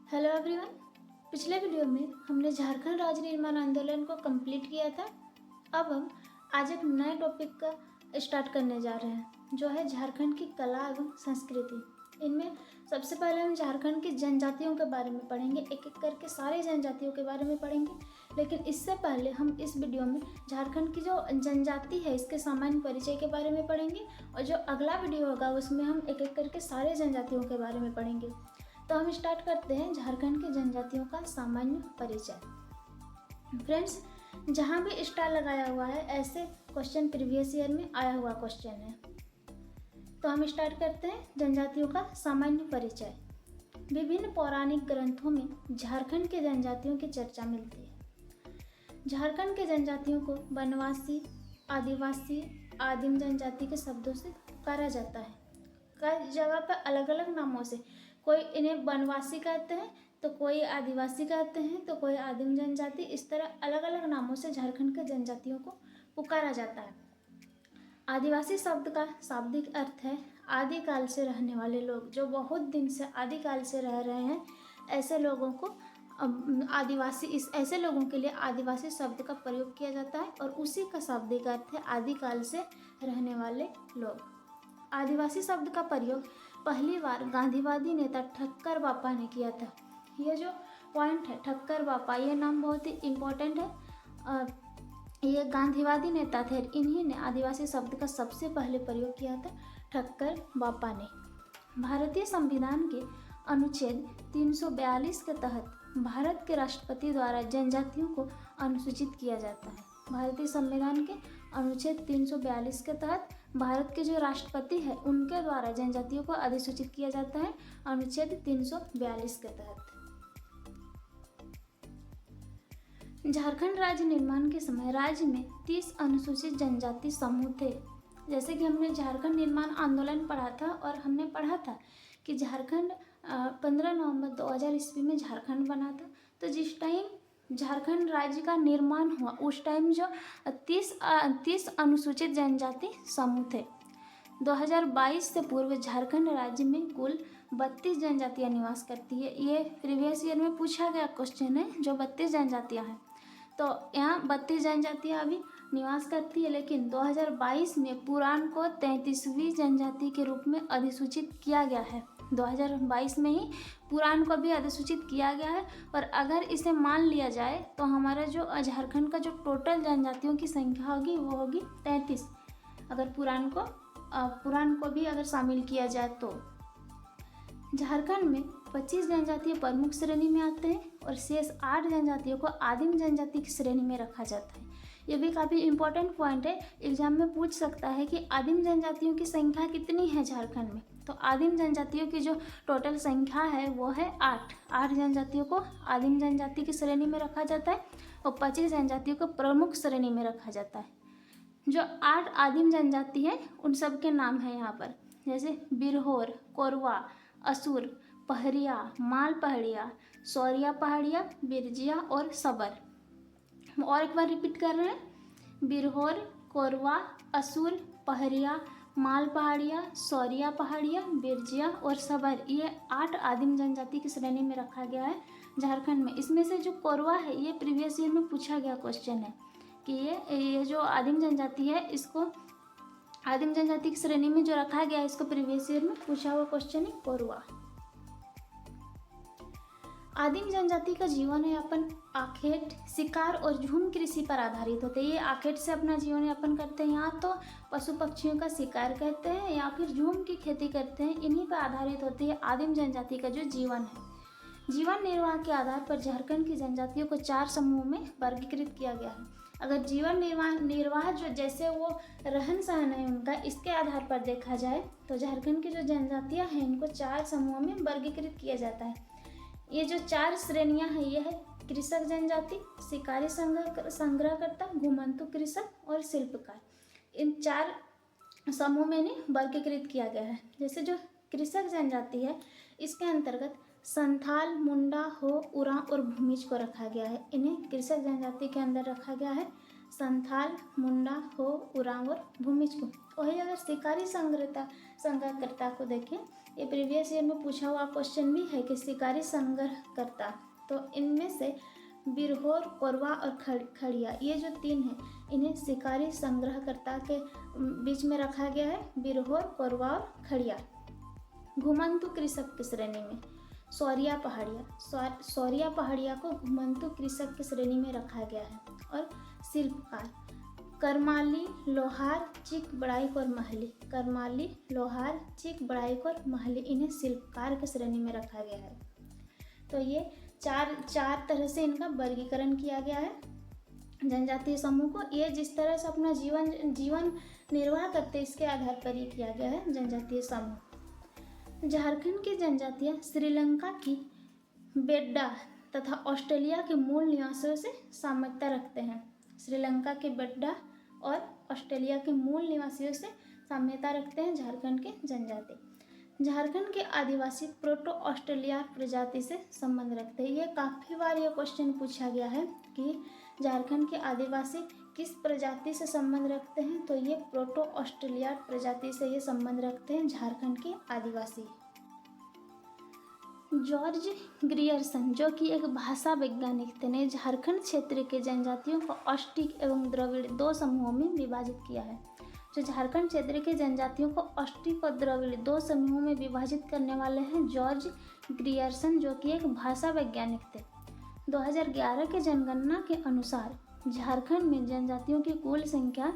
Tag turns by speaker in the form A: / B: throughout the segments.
A: Hello everyone. पिछले video में हमने झारखंड राज्य निर्माण आंदोलन को कंप्लीट किया था। अब हम आज एक नए टॉपिक का स्टार्ट करने जा रहे हैं, जो है झारखंड की कला एवं संस्कृति। इनमें सबसे पहले हम झारखंड की जनजातियों के बारे में पढ़ेंगे, एक एक करके सारे जनजातियों के बारे में पढ़ेंगे। लेकिन इससे पहले हम इस वीडियो में झारखंड की जो जनजाति है इसके सामान्य परिचय के बारे में पढ़ेंगे, और जो अगला वीडियो होगा उसमें हम एक एक करके सारे जनजातियों के बारे में पढ़ेंगे। तो हम स्टार्ट करते हैं झारखंड के जनजातियों का सामान्य परिचय। फ्रेंड्स, जहाँ भी स्टार लगाया हुआ है ऐसे क्वेश्चन प्रीवियस ईयर में आया हुआ क्वेश्चन है। तो हम स्टार्ट करते हैं जनजातियों का सामान्य परिचय। विभिन्न पौराणिक ग्रंथों में झारखंड के जनजातियों की चर्चा मिलती है। झारखंड के जनजातियों को वनवासी, आदिवासी, आदिम जनजाति के शब्दों से पुकारा जाता है। कई जगह पर अलग अलग नामों से, कोई इन्हें वनवासी कहते हैं तो कोई आदिवासी कहते हैं तो कोई आदिम जनजाति, इस तरह अलग अलग नामों से झारखंड के जनजातियों को पुकारा जाता है। आदिवासी शब्द का शाब्दिक अर्थ है आदिकाल से रहने वाले लोग। जो बहुत दिन से आदिकाल से रह रहे हैं ऐसे लोगों को आदिवासी, ऐसे लोगों के लिए आदिवासी शब्द का प्रयोग किया जाता है, और उसी का शाब्दिक अर्थ है आदिकाल से रहने वाले लोग। आदिवासी शब्द का प्रयोग पहली बार गांधीवादी नेता ठक्कर बापा ने किया था। ये जो पॉइंट है ठक्कर बापा, ये नाम बहुत ही इम्पोर्टेंट है। ये गांधीवादी नेता थे, इन्हीं ने आदिवासी शब्द का सबसे पहले प्रयोग किया था, ठक्कर बापा ने। भारतीय संविधान के अनुच्छेद 342 के तहत भारत के राष्ट्रपति द्वारा जनजातियों को अनुसूचित किया जाता है। भारतीय संविधान के अनुच्छेद 342 के तहत भारत के जो राष्ट्रपति है उनके द्वारा जनजातियों को अधिसूचित किया जाता है, अनुच्छेद 342 के तहत। झारखंड राज्य निर्माण के समय राज्य में 30 अनुसूचित जनजाति समूह थे। जैसे कि हमने झारखंड निर्माण आंदोलन पढ़ा था, और हमने पढ़ा था कि झारखंड 15 नवंबर 2000 ईस्वी में झारखंड बना था। तो जिस टाइम झारखंड राज्य का निर्माण हुआ उस टाइम जो 30 अनुसूचित जनजाति समूह थे। 2022 से पूर्व झारखंड राज्य में कुल 32 जनजातियाँ निवास करती है। ये प्रीवियस ईयर में पूछा गया क्वेश्चन है, जो 32 जनजातियाँ हैं। तो यहाँ 32 जनजातियाँ अभी निवास करती है, लेकिन 2022 में पुराण को 33वीं जनजाति के रूप में अधिसूचित किया गया है। 2022 में ही पुराण को भी अधिसूचित किया गया है, और अगर इसे मान लिया जाए तो हमारा जो झारखंड का जो टोटल जनजातियों की संख्या होगी वो होगी 33, अगर पुराण को भी अगर शामिल किया जाए तो। झारखंड में 25 जनजातियाँ प्रमुख श्रेणी में आते हैं, और शेष 8 जनजातियों को आदिम जनजाति की श्रेणी में रखा जाता है। ये भी काफ़ी इम्पोर्टेंट पॉइंट है, एग्जाम में पूछ सकता है कि आदिम जनजातियों की संख्या कितनी है झारखंड में। तो आदिम जनजातियों की जो टोटल संख्या है वो है 8 जनजातियों को आदिम जनजाति की श्रेणी में रखा जाता है, और 25 जनजातियों को प्रमुख श्रेणी में रखा जाता है। जो 8 आदिम जनजाति है उन सब के नाम है यहाँ पर, जैसे बिरहोर, कोरवा, असुर, पहरिया, माल पहाड़िया, सौरिया पहाड़िया, बिरजिया और सबर। और एक बार रिपीट कर रहे हैं, बिरहोर, कोरवा, असुर, पहरिया, माल पहाड़िया, सौरिया पहाड़िया, बिरजिया और सबर, ये 8 आदिम जनजाति की श्रेणी में रखा गया है झारखंड में। इसमें से जो कोरवा है ये प्रीवियस ईयर में पूछा गया क्वेश्चन है कि ये जो आदिम जनजाति है, इसको आदिम जनजाति की श्रेणी में जो रखा गया है इसको प्रीवियस ईयर में पूछा हुआ क्वेश्चन है कोरवा। आदिम जनजाति का जीवन यापन आखेट, शिकार और झूम कृषि पर आधारित होते हैं। ये आखेट से अपना जीवन यापन करते हैं, यहाँ तो पशु पक्षियों का शिकार करते हैं या फिर झूम की खेती करते हैं। इन्हीं पर आधारित होती है आदिम जनजाति का जो जीवन है। जीवन निर्वाह के आधार पर झारखंड की जनजातियों को 4 समूह में वर्गीकृत किया गया है। अगर जीवन निर्वाह जो जैसे वो रहन सहन है उनका, इसके आधार पर देखा जाए तो झारखंड की जो जनजातियाँ हैं इनको 4 समूहों में वर्गीकृत किया जाता है। ये जो 4 श्रेणियां हैं ये है कृषक जनजाति, शिकारी संग्रहकर्ता, घुमंतु कृषक और शिल्पकार। इन 4 समूह में इन्हें वर्गीकृत किया गया है। जैसे जो कृषक जनजाति है इसके अंतर्गत संथाल, मुंडा, हो, उरांव और भूमिज को रखा गया है। इन्हें कृषक जनजाति के अंदर रखा गया है, संथाल, मुंडा, हो, उरांव और भूमिज को। वही अगर शिकारी संग्रहकर्ता को देखें, ये प्रीवियस ईयर में पूछा हुआ क्वेश्चन भी है कि शिकारी संग्रह करता। तो इनमें से बिरहोर, कोरवा और खड़िया, ये जो तीन हैं इन्हें शिकारी संग्रहकर्ता के बीच में रखा गया है, बिरहोर, कोरवा और खड़िया। घुमंतु कृषक की श्रेणी में सौरिया पहाड़िया को घुमंतु कृषक की श्रेणी में रखा गया है। और शिल्पकार करमाली, लोहार, चिक, बड़ाइक और महली, करमाली, लोहार, चिक, बड़ाइक और महली, इन्हें शिल्पकार की श्रेणी में रखा गया है। तो ये चार तरह से इनका वर्गीकरण किया गया है जनजातीय समूह को। ये जिस तरह से अपना जीवन निर्वाह करते इसके आधार पर ही किया गया है जनजातीय समूह। झारखंड की जनजातियां श्रीलंका की बेड्डा तथा ऑस्ट्रेलिया के मूल निवासियों से साम्यता रखते हैं। श्रीलंका के बेड्डा और ऑस्ट्रेलिया के मूल निवासियों से साम्यता रखते हैं झारखंड के जनजाति। झारखंड के आदिवासी प्रोटो ऑस्ट्रेलिया प्रजाति से संबंध रखते हैं। ये काफ़ी बार ये क्वेश्चन पूछा गया है कि झारखंड के आदिवासी किस प्रजाति से संबंध रखते हैं, तो ये प्रोटो ऑस्ट्रेलिया प्रजाति से ये संबंध रखते हैं झारखंड के आदिवासी। जॉर्ज ग्रियर्सन, जो कि एक भाषा वैज्ञानिक थे, ने झारखंड क्षेत्र के जनजातियों को ऑस्टिक एवं द्रविड़ दो समूहों में विभाजित किया है। जो झारखंड क्षेत्र के जनजातियों को ऑस्टिक और द्रविड़ दो समूहों में विभाजित करने वाले हैं जॉर्ज ग्रियर्सन, जो कि एक भाषा वैज्ञानिक थे। 2011 के जनगणना के अनुसार झारखंड में जनजातियों की कुल संख्या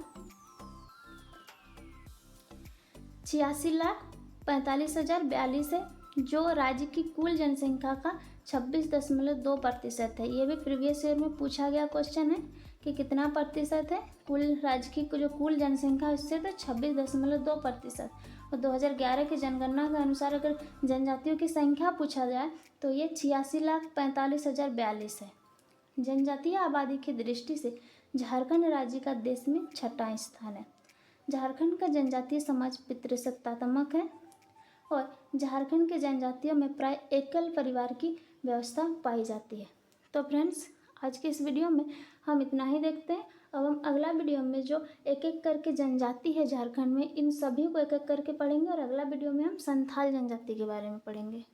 A: 86,45,042 है, जो राज्य की कुल जनसंख्या का 26.2% है। ये भी प्रीवियस ईयर में पूछा गया क्वेश्चन है कि कितना प्रतिशत है कुल राज्य की जो कुल जनसंख्या है उससे, तो 26.2%। और 2011 की जनगणना के अनुसार अगर जनजातियों की संख्या पूछा जाए तो ये 86,45,042 है। जनजातीय आबादी की दृष्टि से झारखंड राज्य का देश में 6वां स्थान है। झारखंड का जनजातीय समाज पितृसत्तात्मक है और झारखंड के जनजातियों में प्राय एकल परिवार की व्यवस्था पाई जाती है। तो फ्रेंड्स, आज के इस वीडियो में हम इतना ही देखते हैं। अब हम अगला वीडियो में जो एक एक करके जनजाति है झारखंड में, इन सभी को एक एक करके पढ़ेंगे और अगला वीडियो में हम संथाल जनजाति के बारे में पढ़ेंगे।